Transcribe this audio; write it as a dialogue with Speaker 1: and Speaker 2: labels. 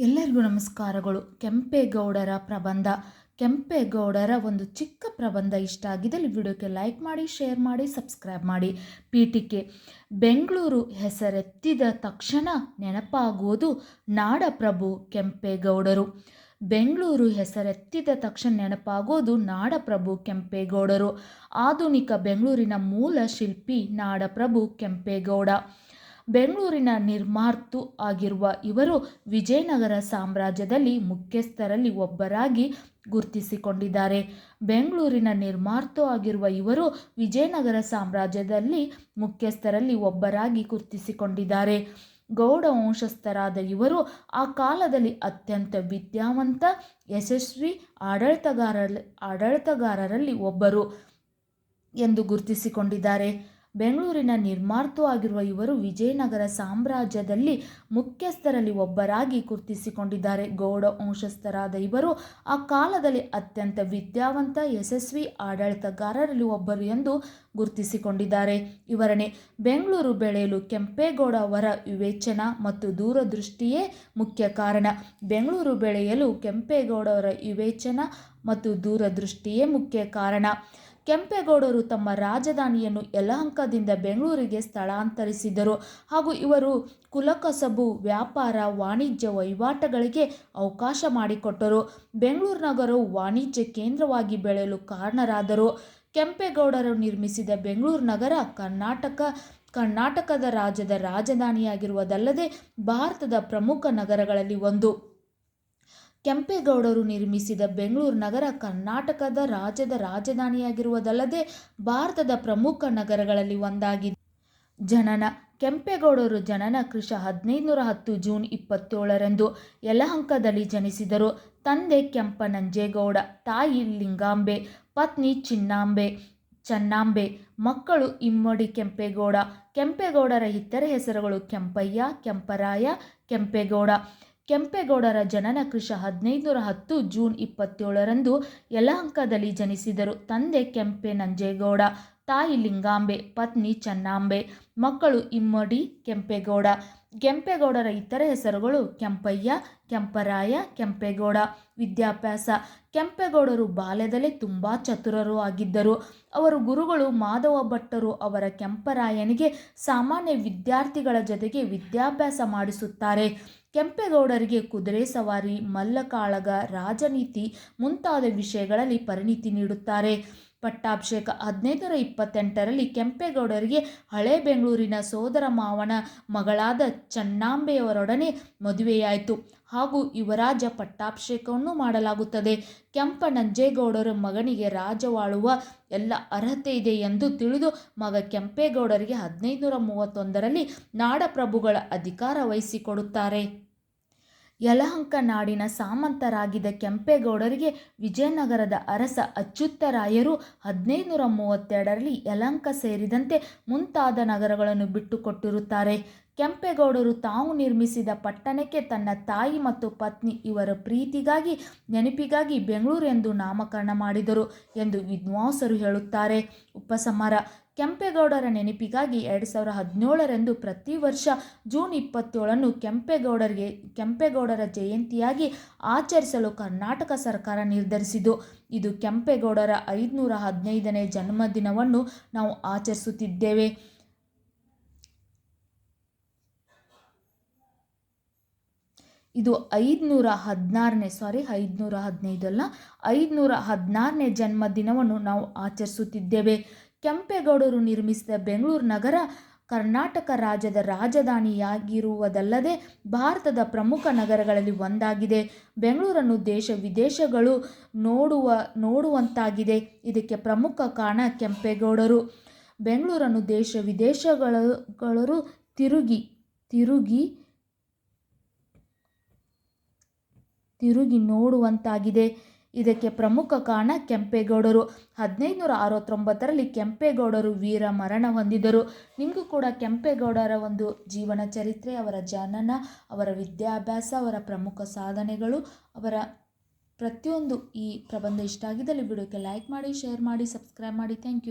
Speaker 1: ಎಲ್ಲರಿಗೂ ನಮಸ್ಕಾರಗಳು. ಕೆಂಪೇಗೌಡರ ಪ್ರಬಂಧ. ಕೆಂಪೇಗೌಡರ ಒಂದು ಚಿಕ್ಕ ಪ್ರಬಂಧ ಇಷ್ಟ ಆಗಿದ್ದಲ್ಲಿ ವಿಡಿಯೋಕ್ಕೆ ಲೈಕ್ ಮಾಡಿ, ಶೇರ್ ಮಾಡಿ, ಸಬ್ಸ್ಕ್ರೈಬ್ ಮಾಡಿ. ಪೀಠಿಕೆ. ಬೆಂಗಳೂರು ಹೆಸರೆತ್ತಿದ ತಕ್ಷಣ ನೆನಪಾಗುವುದು ನಾಡಪ್ರಭು ಕೆಂಪೇಗೌಡರು. ಬೆಂಗಳೂರು ಹೆಸರೆತ್ತಿದ ತಕ್ಷಣ ನೆನಪಾಗೋದು ನಾಡಪ್ರಭು ಕೆಂಪೇಗೌಡರು. ಆಧುನಿಕ ಬೆಂಗಳೂರಿನ ಮೂಲ ಶಿಲ್ಪಿ ನಾಡಪ್ರಭು ಕೆಂಪೇಗೌಡ. ಬೆಂಗಳೂರಿನ ನಿರ್ಮಾತೃ ಆಗಿರುವ ಇವರು ವಿಜಯನಗರ ಸಾಮ್ರಾಜ್ಯದಲ್ಲಿ ಮುಖ್ಯಸ್ಥರಲ್ಲಿ ಒಬ್ಬರಾಗಿ ಗುರುತಿಸಿಕೊಂಡಿದ್ದಾರೆ. ಬೆಂಗಳೂರಿನ ನಿರ್ಮಾತೃ ಆಗಿರುವ ಇವರು ವಿಜಯನಗರ ಸಾಮ್ರಾಜ್ಯದಲ್ಲಿ ಮುಖ್ಯಸ್ಥರಲ್ಲಿ ಒಬ್ಬರಾಗಿ ಗುರುತಿಸಿಕೊಂಡಿದ್ದಾರೆ. ಗೌಡ ವಂಶಸ್ಥರಾದ ಇವರು ಆ ಕಾಲದಲ್ಲಿ ಅತ್ಯಂತ ವಿದ್ಯಾವಂತ, ಯಶಸ್ವಿ ಆಡಳಿತಗಾರರಲ್ಲಿ ಒಬ್ಬರು ಎಂದು ಗುರುತಿಸಿಕೊಂಡಿದ್ದಾರೆ. ಬೆಂಗಳೂರಿನ ನಿರ್ಮಾತೃ ಆಗಿರುವ ಇವರು ವಿಜಯನಗರ ಸಾಮ್ರಾಜ್ಯದಲ್ಲಿ ಮುಖ್ಯಸ್ಥರಲ್ಲಿ ಒಬ್ಬರಾಗಿ ಗುರುತಿಸಿಕೊಂಡಿದ್ದಾರೆ. ಗೌಡ ವಂಶಸ್ಥರಾದ ಇವರು ಆ ಕಾಲದಲ್ಲಿ ಅತ್ಯಂತ ವಿದ್ಯಾವಂತ, ಯಶಸ್ವಿ ಆಡಳಿತಗಾರರಲ್ಲಿ ಒಬ್ಬರು ಎಂದು ಗುರುತಿಸಿಕೊಂಡಿದ್ದಾರೆ. ವಿವರಣೆ. ಬೆಂಗಳೂರು ಬೆಳೆಯಲು ಕೆಂಪೇಗೌಡ ಅವರ ವಿವೇಚನಾ ಮತ್ತು ದೂರದೃಷ್ಟಿಯೇ ಮುಖ್ಯ ಕಾರಣ. ಬೆಂಗಳೂರು ಬೆಳೆಯಲು ಕೆಂಪೇಗೌಡ ಅವರ ವಿವೇಚನಾ ಮತ್ತು ದೂರದೃಷ್ಟಿಯೇ ಮುಖ್ಯ ಕಾರಣ. ಕೆಂಪೇಗೌಡರು ತಮ್ಮ ರಾಜಧಾನಿಯನ್ನು ಯಲಹಂಕದಿಂದ ಬೆಂಗಳೂರಿಗೆ ಸ್ಥಳಾಂತರಿಸಿದರು ಹಾಗೂ ಇವರು ಕುಲಕಸಬು, ವ್ಯಾಪಾರ, ವಾಣಿಜ್ಯ ವಹಿವಾಟುಗಳಿಗೆ ಅವಕಾಶ ಮಾಡಿಕೊಟ್ಟರು. ಬೆಂಗಳೂರು ನಗರವು ವಾಣಿಜ್ಯ ಕೇಂದ್ರವಾಗಿ ಬೆಳೆಯಲು ಕಾರಣರಾದರು. ಕೆಂಪೇಗೌಡರು ನಿರ್ಮಿಸಿದ ಬೆಂಗಳೂರು ನಗರ ಕರ್ನಾಟಕದ ರಾಜ್ಯದ ರಾಜಧಾನಿಯಾಗಿರುವುದಲ್ಲದೆ ಭಾರತದ ಪ್ರಮುಖ ನಗರಗಳಲ್ಲಿ ಒಂದು. ಕೆಂಪೇಗೌಡರು ನಿರ್ಮಿಸಿದ ಬೆಂಗಳೂರು ನಗರ ಕರ್ನಾಟಕದ ರಾಜ್ಯದ ರಾಜಧಾನಿಯಾಗಿರುವುದಲ್ಲದೆ ಭಾರತದ ಪ್ರಮುಖ ನಗರಗಳಲ್ಲಿ ಒಂದಾಗಿದೆ. ಜನನ. ಕೆಂಪೇಗೌಡರು ಜನನ ಕ್ರಿಶ 1510 ಜೂನ್ 27ರಂದು ಯಲಹಂಕದಲ್ಲಿ ಜನಿಸಿದರು. ತಂದೆ ಕೆಂಪನಂಜೇಗೌಡ, ತಾಯಿ ಲಿಂಗಾಂಬೆ, ಪತ್ನಿ ಚನ್ನಾಂಬೆ. ಮಕ್ಕಳು ಇಮ್ಮಡಿ ಕೆಂಪೇಗೌಡ. ಕೆಂಪೇಗೌಡರ ಇತರೆ ಹೆಸರುಗಳು ಕೆಂಪಯ್ಯ, ಕೆಂಪರಾಯ, ಕೆಂಪೇಗೌಡ. ಕೆಂಪೇಗೌಡರ ಜನನ ಕ್ರಿಶ 1510 ಜೂನ್ 27ರಂದು ಯಲಹಂಕದಲ್ಲಿ ಜನಿಸಿದರು. ತಂದೆ ಕೆಂಪನಂಜೇಗೌಡ, ತಾಯಿ ಲಿಂಗಾಂಬೆ, ಪತ್ನಿ ಚನ್ನಾಂಬೆ. ಮಕ್ಕಳು ಇಮ್ಮಡಿ ಕೆಂಪೇಗೌಡ. ಕೆಂಪೇಗೌಡರ ಇತರೆ ಹೆಸರುಗಳು ಕೆಂಪಯ್ಯ, ಕೆಂಪರಾಯ, ಕೆಂಪೇಗೌಡ. ವಿದ್ಯಾಭ್ಯಾಸ. ಕೆಂಪೇಗೌಡರು ಬಾಲ್ಯದಲ್ಲೇ ತುಂಬ ಚತುರರು ಆಗಿದ್ದರು. ಅವರ ಗುರುಗಳು ಮಾಧವ ಭಟ್ಟರು ಅವರ ಕೆಂಪರಾಯನಿಗೆ ಸಾಮಾನ್ಯ ವಿದ್ಯಾರ್ಥಿಗಳ ಜೊತೆಗೆ ವಿದ್ಯಾಭ್ಯಾಸ ಮಾಡಿಸುತ್ತಾರೆ. ಕೆಂಪೇಗೌಡರಿಗೆ ಕುದುರೆ ಸವಾರಿ, ಮಲ್ಲಕಾಳಗ, ರಾಜನೀತಿ ಮುಂತಾದ ವಿಷಯಗಳಲ್ಲಿ ಪರಿಣಿತಿ ನೀಡುತ್ತಾರೆ. ಪಟ್ಟಾಭಿಷೇಕ. 1528ರಲ್ಲಿ ಕೆಂಪೇಗೌಡರಿಗೆ ಹಳೆ ಬೆಂಗಳೂರಿನ ಸೋದರ ಮಾವನ ಮಗಳಾದ ಚನ್ನಾಂಬೆಯವರೊಡನೆ ಮದುವೆಯಾಯಿತು ಹಾಗೂ ಯುವರಾಜ ಪಟ್ಟಾಭಿಷೇಕವನ್ನು ಮಾಡಲಾಗುತ್ತದೆ. ಕೆಂಪನಂಜೇಗೌಡರ ಮಗನಿಗೆ ರಾಜ್ಯವಾಳುವ ಎಲ್ಲ ಅರ್ಹತೆ ಇದೆ ಎಂದು ತಿಳಿದು ಮಗ ಕೆಂಪೇಗೌಡರಿಗೆ 1531ರಲ್ಲಿ ನಾಡಪ್ರಭುಗಳ ಅಧಿಕಾರ ವಹಿಸಿಕೊಡುತ್ತಾರೆ. ಯಲಹಂಕ ನಾಡಿನ ಸಾಮಂತರಾಗಿದ್ದ ಕೆಂಪೇಗೌಡರಿಗೆ ವಿಜಯನಗರದ ಅರಸ ಅಚ್ಯುತರಾಯರು 1532ರಲ್ಲಿ ಯಲಹಂಕ ಸೇರಿದಂತೆ ಮುಂತಾದ ನಗರಗಳನ್ನು ಬಿಟ್ಟುಕೊಟ್ಟಿರುತ್ತಾರೆ. ಕೆಂಪೇಗೌಡರು ತಾವು ನಿರ್ಮಿಸಿದ ಪಟ್ಟಣಕ್ಕೆ ತನ್ನ ತಾಯಿ ಮತ್ತು ಪತ್ನಿ ಇವರ ಪ್ರೀತಿಗಾಗಿ, ನೆನಪಿಗಾಗಿ ಬೆಂಗಳೂರು ಎಂದು ನಾಮಕರಣ ಮಾಡಿದರು ಎಂದು ವಿದ್ವಾಂಸರು ಹೇಳುತ್ತಾರೆ. ಉಪಸಂಹಾರ. ಕೆಂಪೇಗೌಡರ ನೆನಪಿಗಾಗಿ 2017ರಂದು ಪ್ರತಿ ವರ್ಷ ಜೂನ್ 27ನ್ನು ಕೆಂಪೇಗೌಡರ ಜಯಂತಿಯಾಗಿ ಆಚರಿಸಲು ಕರ್ನಾಟಕ ಸರ್ಕಾರ ನಿರ್ಧರಿಸಿತು. ಇದು ಕೆಂಪೇಗೌಡರ 515ನೇ ಜನ್ಮದಿನವನ್ನು ನಾವು ಆಚರಿಸುತ್ತಿದ್ದೇವೆ. ಇದು 516ನೇ ಜನ್ಮದಿನವನ್ನು ನಾವು ಆಚರಿಸುತ್ತಿದ್ದೇವೆ. ಕೆಂಪೇಗೌಡರು ನಿರ್ಮಿಸಿದ ಬೆಂಗಳೂರು ನಗರ ಕರ್ನಾಟಕ ರಾಜ್ಯದ ರಾಜಧಾನಿಯಾಗಿರುವುದಲ್ಲದೆ ಭಾರತದ ಪ್ರಮುಖ ನಗರಗಳಲ್ಲಿ ಒಂದಾಗಿದೆ. ಬೆಂಗಳೂರನ್ನು ದೇಶ ವಿದೇಶಗಳು ನೋಡುವಂತಾಗಿದೆ. ಇದಕ್ಕೆ ಪ್ರಮುಖ ಕಾರಣ ಕೆಂಪೇಗೌಡರು. ಬೆಂಗಳೂರನ್ನು ದೇಶ ವಿದೇಶಗಳು ತಿರುಗಿ ನೋಡುವಂತಾಗಿದೆ. ಇದಕ್ಕೆ ಪ್ರಮುಖ ಕಾರಣ ಕೆಂಪೇಗೌಡರು. 1569ರಲ್ಲಿ ಕೆಂಪೇಗೌಡರು ವೀರ ಮರಣ ಹೊಂದಿದರು. ನಿಮಗೂ ಕೂಡ ಕೆಂಪೇಗೌಡರ ಒಂದು ಜೀವನ ಚರಿತ್ರೆ, ಅವರ ಜನನ, ಅವರ ವಿದ್ಯಾಭ್ಯಾಸ, ಅವರ ಪ್ರಮುಖ ಸಾಧನೆಗಳು, ಅವರ ಪ್ರತಿಯೊಂದು ಈ ಪ್ರಬಂಧ ಇಷ್ಟ ಆಗಿದ್ದಲ್ಲಿ ವಿಡಿಯೋಕ್ಕೆ ಲೈಕ್ ಮಾಡಿ, ಶೇರ್ ಮಾಡಿ, ಸಬ್ಸ್ಕ್ರೈಬ್ ಮಾಡಿ. Thank you.